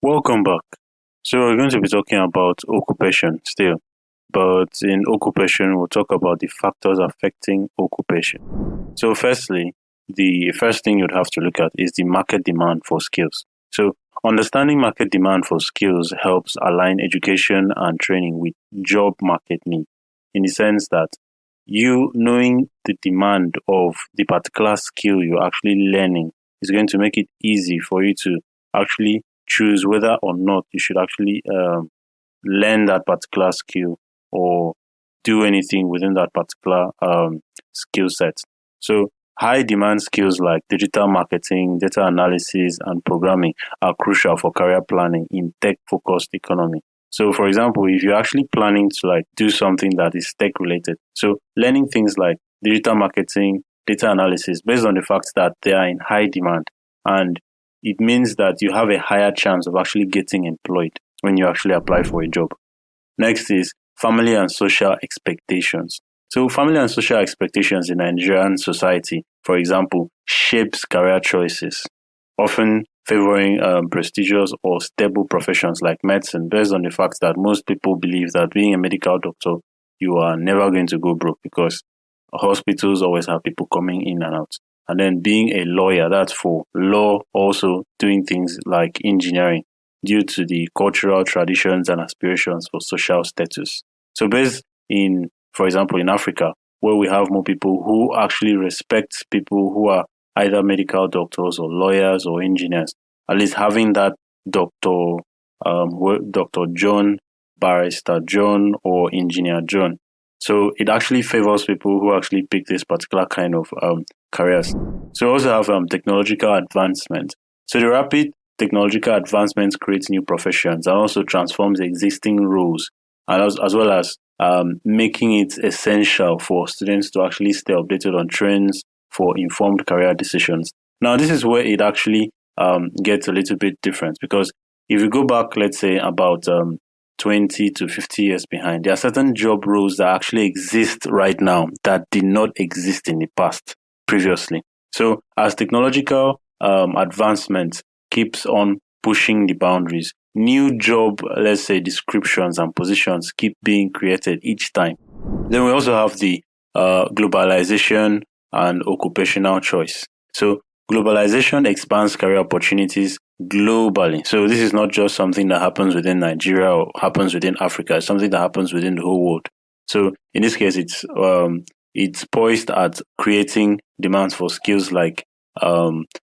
Welcome back. So we're going to be talking about occupation still, but in occupation we'll talk about the factors affecting occupation. So firstly, the first thing you'd have to look at is the market demand for skills. So understanding market demand for skills helps align education and training with job market need, in the sense that you knowing the demand of the particular skill you're actually learning is going to make it easy for you to actually choose whether or not you should actually learn that particular skill or do anything within that particular skill set. So high demand skills like digital marketing, data analysis, and programming are crucial for career planning in tech focused economy. So for example, if you're actually planning to like do something that is tech related, so learning things like digital marketing, data analysis, based on the fact that they are in high demand, and it means that you have a higher chance of actually getting employed when you actually apply for a job. Next is family and social expectations. So family and social expectations in Nigerian society, for example, shapes career choices, often favoring prestigious or stable professions like medicine, based on the fact that most people believe that being a medical doctor, you are never going to go broke because hospitals always have people coming in and out. And then being a lawyer, that's for law, also doing things like engineering due to the cultural traditions and aspirations for social status. So based in, for example, in Africa, where we have more people who actually respect people who are either medical doctors or lawyers or engineers, at least having that Dr. Dr. John, Barrister John, or Engineer John. So it actually favors people who actually pick this particular kind of careers. So we also have technological advancement. So the rapid technological advancements create new professions and also transforms existing roles, and as well as making it essential for students to actually stay updated on trends for informed career decisions. Now, this is where it actually gets a little bit different, because if you go back, let's say about 20 to 50 years behind, there are certain job roles that actually exist right now that did not exist in the past previously. So as technological advancement keeps on pushing the boundaries, new job, let's say, descriptions and positions keep being created each time. Then we also have the globalization and occupational choice. So globalization expands career opportunities globally. So this is not just something that happens within Nigeria or happens within Africa. It's something that happens within the whole world. So in this case, it's poised at creating demands for skills like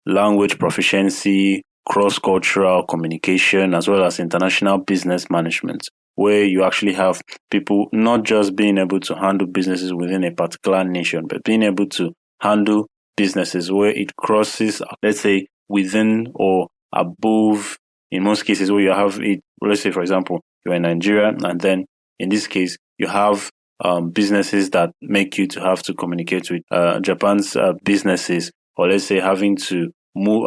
language proficiency, cross-cultural communication, as well as international business management, where you actually have people not just being able to handle businesses within a particular nation, but being able to handle businesses where it crosses, let's say, within or above, in most cases where you have it, let's say, for example, you're in Nigeria, and then in this case, you have businesses that make you to have to communicate with Japan's businesses, or let's say having to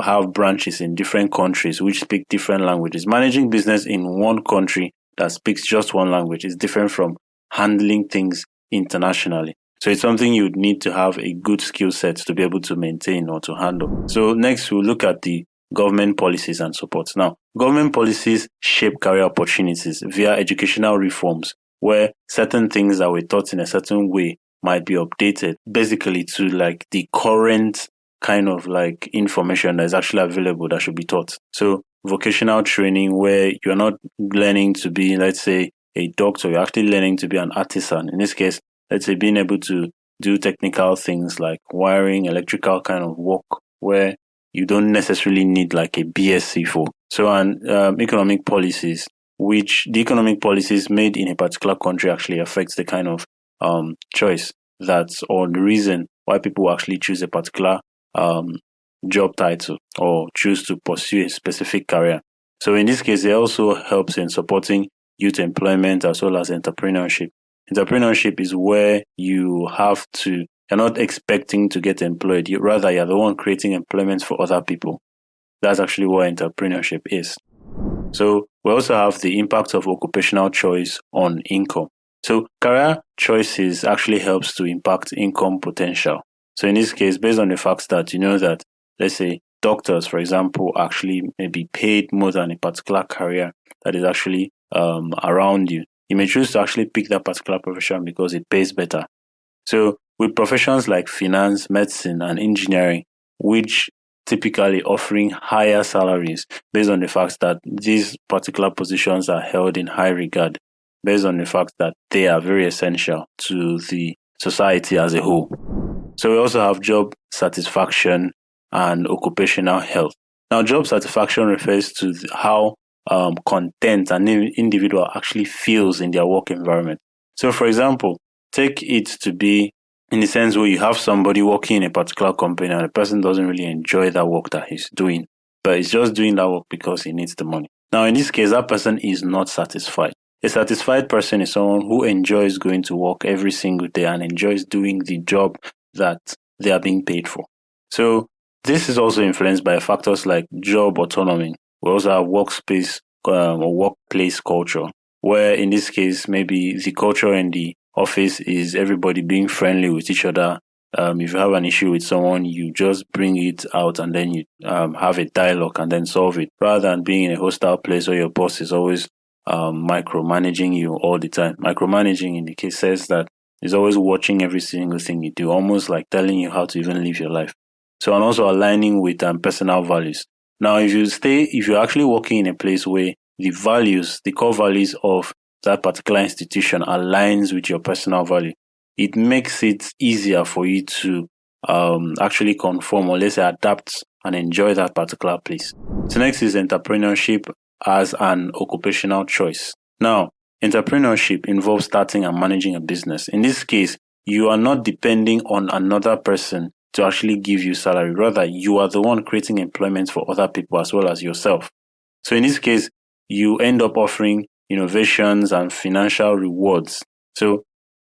have branches in different countries which speak different languages. Managing business in one country that speaks just one language is different from handling things internationally. So it's something you'd need to have a good skill set to be able to maintain or to handle. So next, we'll look at the government policies and supports. Now, government policies shape career opportunities via educational reforms, where certain things that were taught in a certain way might be updated, basically to like the current kind of like information that is actually available that should be taught. So vocational training, where you're not learning to be, let's say, a doctor, you're actually learning to be an artisan. In this case, let's say being able to do technical things like wiring, electrical kind of work, where you don't necessarily need like a BSc for. So, and economic policies, which the economic policies made in a particular country actually affects the kind of choice that's, or the reason why people actually choose a particular job title or choose to pursue a specific career. So in this case, it also helps in supporting youth employment as well as entrepreneurship. Entrepreneurship is where you're not expecting to get employed. You're the one creating employment for other people. That's actually what entrepreneurship is. So we also have the impact of occupational choice on income. So career choices actually helps to impact income potential. So in this case, based on the fact that you know that, let's say, doctors, for example, actually maybe paid more than a particular career that is actually around you. You may choose to actually pick that particular profession because it pays better. So with professions like finance, medicine, and engineering, which typically offering higher salaries based on the fact that these particular positions are held in high regard, based on the fact that they are very essential to the society as a whole. So we also have job satisfaction and occupational health. Now, job satisfaction refers to how content an individual actually feels in their work environment. So, for example, take it to be in the sense where you have somebody working in a particular company and the person doesn't really enjoy that work that he's doing, but he's just doing that work because he needs the money. Now, in this case, that person is not satisfied. A satisfied person is someone who enjoys going to work every single day and enjoys doing the job that they are being paid for. So this is also influenced by factors like job autonomy. We also have workspace or workplace culture, where in this case, maybe the culture in the office is everybody being friendly with each other. If you have an issue with someone, you just bring it out and then you have a dialogue and then solve it, rather than being in a hostile place where your boss is always micromanaging you all the time. Micromanaging in the case says that he's always watching every single thing you do, almost like telling you how to even live your life. So, and also aligning with personal values. Now, if you're actually working in a place where the core values of that particular institution aligns with your personal value, it makes it easier for you to actually conform, or let's say adapt and enjoy that particular place. So next is entrepreneurship as an occupational choice. Now, entrepreneurship involves starting and managing a business. In this case, you are not depending on another person to actually give you salary. Rather, you are the one creating employment for other people as well as yourself. So in this case, you end up offering innovations and financial rewards. So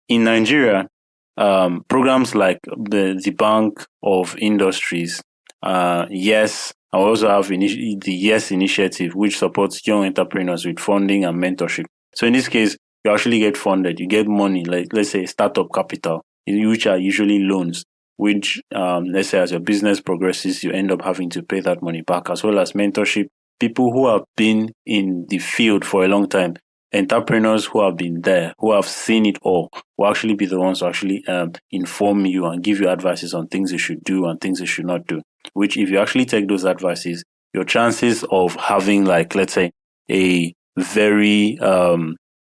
in Nigeria, programs like the Bank of Industries, YES, I also have the YES initiative, which supports young entrepreneurs with funding and mentorship. So in this case, you actually get funded, you get money, like let's say startup capital, which are usually loans, which let's say as your business progresses, you end up having to pay that money back, as well as mentorship. People who have been in the field for a long time, entrepreneurs who have been there, who have seen it all, will actually be the ones who actually inform you and give you advices on things you should do and things you should not do. Which, if you actually take those advices, your chances of having, like, let's say, a very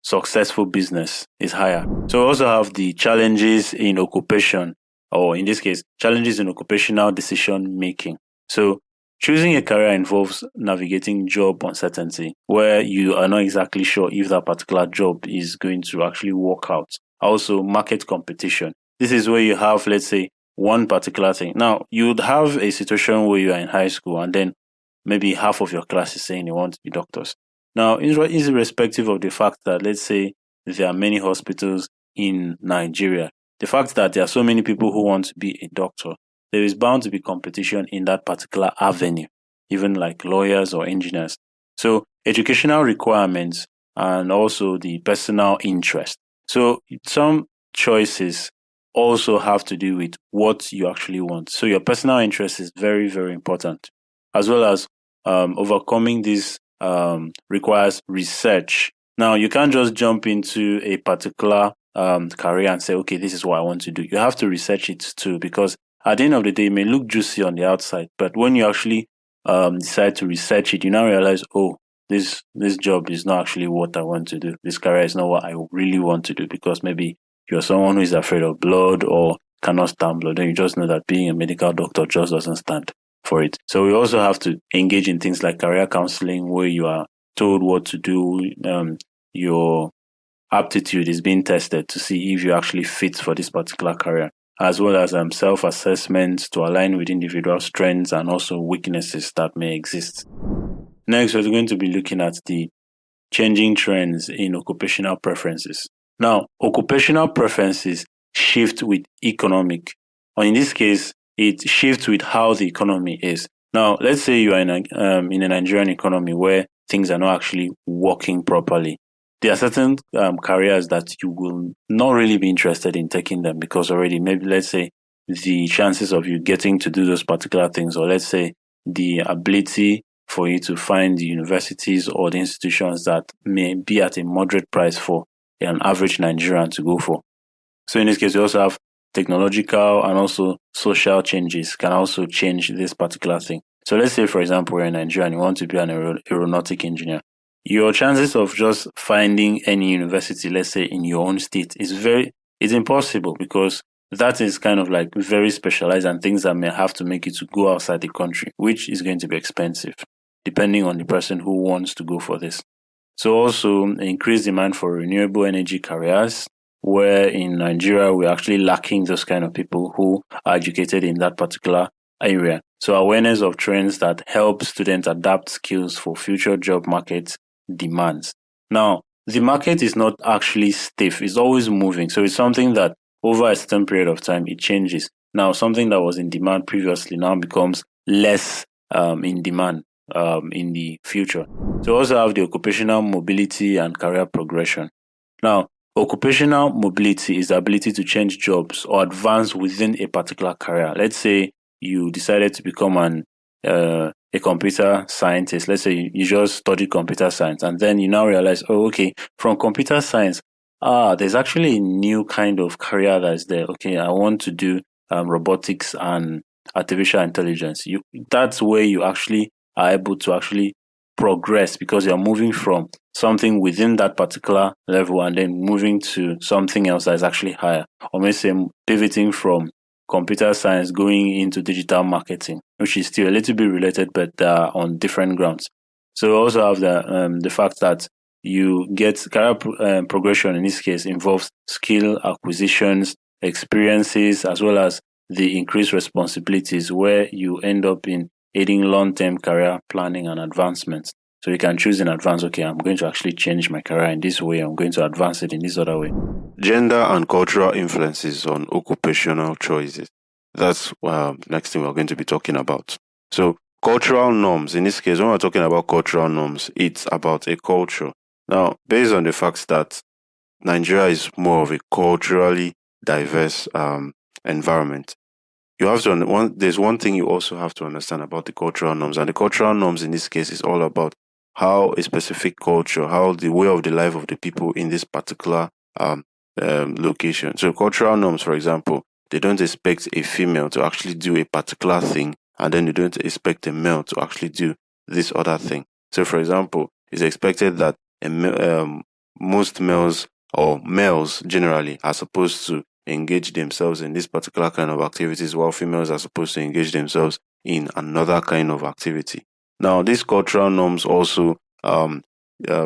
successful business is higher. So we also have the challenges in occupation, or in this case, challenges in occupational decision making. So choosing a career involves navigating job uncertainty, where you are not exactly sure if that particular job is going to actually work out. Also, market competition. This is where you have, let's say, one particular thing. Now, you would have a situation where you are in high school and then maybe half of your class is saying they want to be doctors. Now, irrespective of the fact that, let's say, there are many hospitals in Nigeria, the fact that there are so many people who want to be a doctor, there is bound to be competition in that particular avenue, even like lawyers or engineers. So educational requirements and also the personal interest. So some choices also have to do with what you actually want. So your personal interest is very, very important, as well as overcoming this requires research. Now, you can't just jump into a particular career and say, okay, this is what I want to do. You have to research it too, because at the end of the day, it may look juicy on the outside, but when you actually decide to research it, you now realize, oh, this job is not actually what I want to do. This career is not what I really want to do, because maybe you're someone who is afraid of blood or cannot stand blood. Then you just know that being a medical doctor just doesn't stand for it. So we also have to engage in things like career counseling, where you are told what to do. Your aptitude is being tested to see if you actually fit for this particular career, as well as self-assessments to align with individual strengths and also weaknesses that may exist. Next, we're going to be looking at the changing trends in occupational preferences. Now, occupational preferences shift with economic, or in this case, it shifts with how the economy is. Now, let's say you are in a Nigerian economy where things are not actually working properly. There are certain careers that you will not really be interested in taking them, because already maybe, let's say, the chances of you getting to do those particular things, or let's say the ability for you to find the universities or the institutions that may be at a moderate price for an average Nigerian to go for. So in this case, we also have technological and also social changes can also change this particular thing. So let's say, for example, you're in Nigeria and you want to be an aeronautic engineer. Your chances of just finding any university, let's say in your own state, it's impossible, because that is kind of like very specialized and things that may have to make you to go outside the country, which is going to be expensive, depending on the person who wants to go for this. So also increased demand for renewable energy careers, where in Nigeria we're actually lacking those kind of people who are educated in that particular area. So awareness of trends that help students adapt skills for future job market demands. Now, the market is not actually stiff, it's always moving. So it's something that over a certain period of time, it changes. Now, something that was in demand previously now becomes less in demand in the future. So we also have the occupational mobility and career progression. Now, occupational mobility is the ability to change jobs or advance within a particular career. Let's say you decided to become a computer scientist. Let's say you just study computer science, and then you now realize, oh, okay, from computer science, there's actually a new kind of career that's there. Okay, I want to do robotics and artificial intelligence. That's where you actually are able to actually progress, because you're moving from something within that particular level and then moving to something else that is actually higher. Or maybe say pivoting from computer science going into digital marketing, which is still a little bit related, but on different grounds. So we also have the fact that you get career progression in this case involves skill acquisitions, experiences, as well as the increased responsibilities, where you end up in aiding long-term career planning and advancement. So you can choose in advance, okay, I'm going to actually change my career in this way, I'm going to advance it in this other way. Gender and cultural influences on occupational choices. That's next thing we're going to be talking about. So cultural norms, in this case, when we're talking about cultural norms, it's about a culture. Now, based on the fact that Nigeria is more of a culturally diverse environment, you have to there's one thing you also have to understand about the cultural norms, and the cultural norms in this case is all about how a specific culture, how the way of the life of the people in this particular location. So cultural norms, for example, they don't expect a female to actually do a particular thing, and then they don't expect a male to actually do this other thing. So, for example, it's expected that most males or males generally are supposed to engage themselves in this particular kind of activities, while females are supposed to engage themselves in another kind of activity. Now, these cultural norms also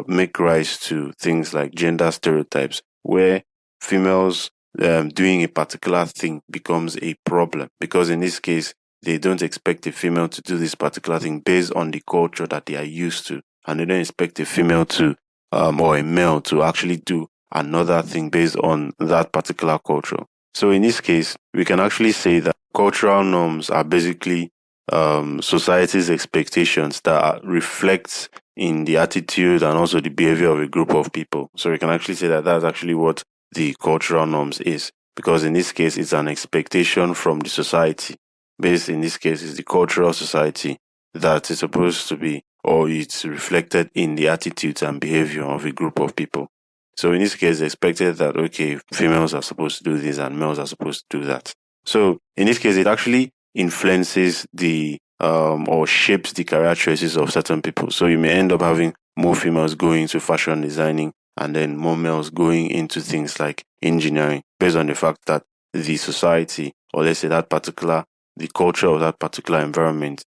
make rise to things like gender stereotypes, where females doing a particular thing becomes a problem, because in this case, they don't expect a female to do this particular thing based on the culture that they are used to, and they don't expect a female to or a male to actually do another thing based on that particular culture. So in this case, we can actually say that cultural norms are basically society's expectations that reflects in the attitude and also the behavior of a group of people. So we can actually say that that's actually what the cultural norms is, because in this case, it's an expectation from the society. Based in this case, is the cultural society that is supposed to be, or it's reflected in the attitudes and behavior of a group of people. So in this case, it's expected that, okay, females are supposed to do this and males are supposed to do that. So in this case, it actually influences the or shapes the career choices of certain people. So you may end up having more females going into fashion designing and then more males going into things like engineering, based on the fact that the society, or let's say the culture of that particular environment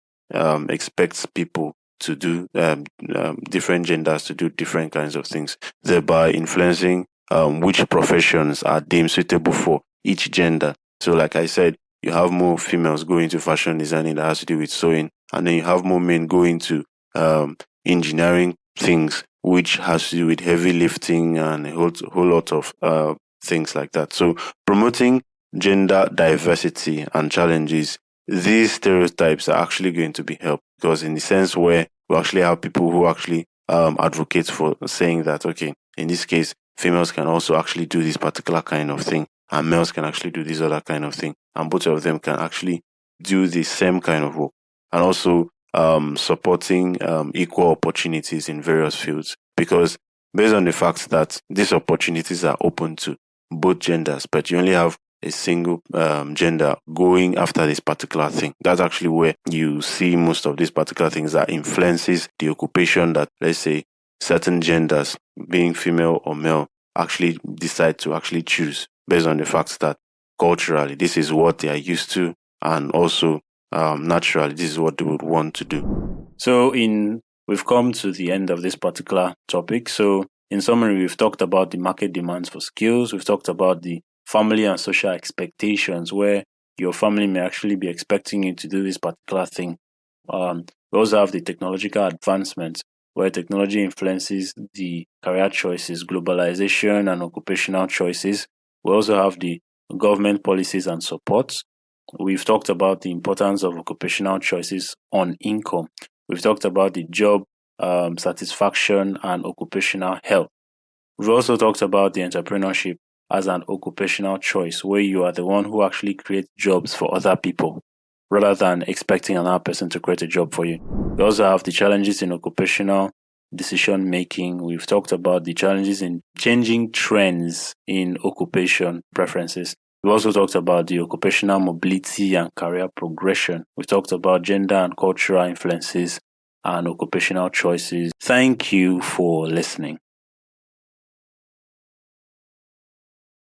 expects people to do different genders to do different kinds of things, thereby influencing which professions are deemed suitable for each gender. So like I said, you have more females going to fashion designing that has to do with sewing, and then you have more men going to engineering things, which has to do with heavy lifting and a whole lot of things like that. So promoting gender diversity and challenges, these stereotypes are actually going to be helped, because in the sense where we actually have people who actually advocate for saying that, okay, in this case, females can also actually do this particular kind of thing, and males can actually do this other kind of thing, and both of them can actually do the same kind of work. And also, supporting equal opportunities in various fields, because based on the fact that these opportunities are open to both genders, but you only have a single gender going after this particular thing. That's actually where you see most of these particular things that influences the occupation that, let's say, certain genders, being female or male, actually decide to actually choose based on the fact that culturally this is what they are used to, and also naturally this is what they would want to do. So we've come to the end of this particular topic. So in summary, we've talked about the market demands for skills. We've talked about the family and social expectations, where your family may actually be expecting you to do this particular thing. We also have the technological advancements, where technology influences the career choices, globalization, and occupational choices. We also have the government policies and supports. We've talked about the importance of occupational choices on income. We've talked about the job satisfaction and occupational health. We've also talked about the entrepreneurship as an occupational choice, where you are the one who actually creates jobs for other people rather than expecting another person to create a job for you. We also have the challenges in occupational decision making. We've talked about the challenges in changing trends in occupation preferences. We've also talked about the occupational mobility and career progression. We've talked about gender and cultural influences and occupational choices. Thank you for listening.